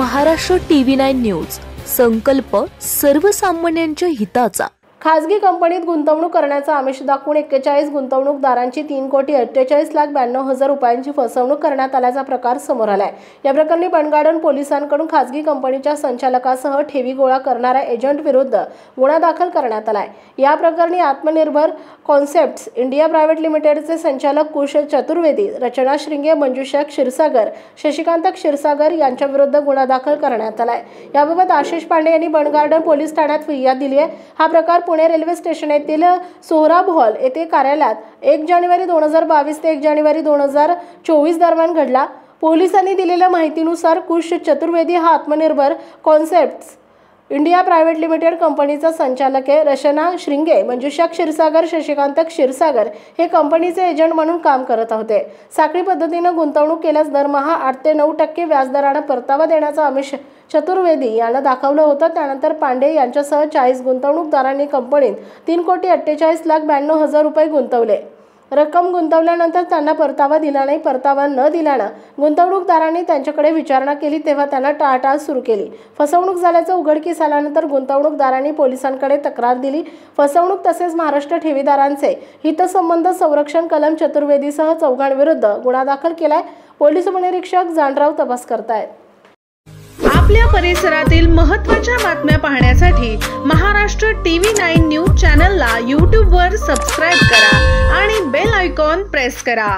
Maharashtra TV9 news. संकल्प सर्वसामान्यांच्या हिताचा. खासगी कंपनीत गुंतवणूक करण्याचा आमिष दाखवून 41 गुंतवणूकदारांची 3,48,00,000 रुपयांची फसवणूक करण्यात आल्याचा प्रकार समोर आलाय. या प्रकरणी बनगार्डन पोलिसांकडून खासगी कंपनीच्या संचालकासह ठेवी गोळा करणाऱ्या एजंट विरुद्ध गुन्हा दाखल करण्यात आलाय. या प्रकरणी आत्मनिर्भर कॉन्सेप्ट्स इंडिया प्रायव्हेट लिमिटेडचे संचालक कुश चतुर्वेदी, रचना श्रिंगे, मंजुषा क्षीरसागर, शशिकांत क्षीरसागर यांच्या विरुद्ध गुन्हा दाखल करण्यात आलाय. याबाबत आशिष पांडे यांनी बनगार्डन पोलीस ठाण्यात फिर्याद दिली आहे. हा प्रकार पुणे रेल्वे स्टेशन येथील सोहराब हॉल येथे कार्यालयात 1 जानेवारी 2022 ते 1 जानेवारी 2024 दरम्यान घडला. पोलिसांनी दिलेल्या माहितीनुसार कुश चतुर्वेदी हा आत्मनिर्भर कॉन्सेप्ट्स इंडिया प्रायव्हेट लिमिटेड कंपनीचा संचालक आहे. रचना श्रिंगे, मंजुषा क्षीरसागर, शशिकांत क्षीरसागर हे कंपनीचे एजंट म्हणून काम करत होते. साखळी पद्धतीने गुंतवणूक केल्यास दरमहा 8 ते 9% व्याजदराने परतावा देण्याचा आमिष चतुर्वेदी यांना दाखवलं होतं. त्यानंतर पांडे यांच्यासह 40 गुंतवणूकदारांनी कंपनीत 3,48,92,00,000 रुपये गुंतवले. रक्कम गुंतवल्यानंतर त्यांना परतावा दिला नाही. परतावा न दिल्यानं गुंतवणूकदारांनी त्यांच्याकडे विचारणा केली तेव्हा त्यांना टाळाटाळ सुरू केली. फसवणूक झाल्याचं उघडकीस आल्यानंतर गुंतवणूकदारांनी पोलिसांकडे तक्रार दिली. फसवणूक तसेच महाराष्ट्र ठेवीदारांचे हितसंबंध संरक्षण कलम चतुर्वेदीसह 4 विरुद्ध गुन्हा दाखल केलाय. पोलीस उपनिरीक्षक जानराव तपास करतायत. आपल्या परिसरातील महत्त्वाच्या बातम्या पाहण्यासाठी महाराष्ट्र TV9 न्यूज चॅनलला YouTube वर सबस्क्राइब करा आणि बेल आयकॉन प्रेस करा.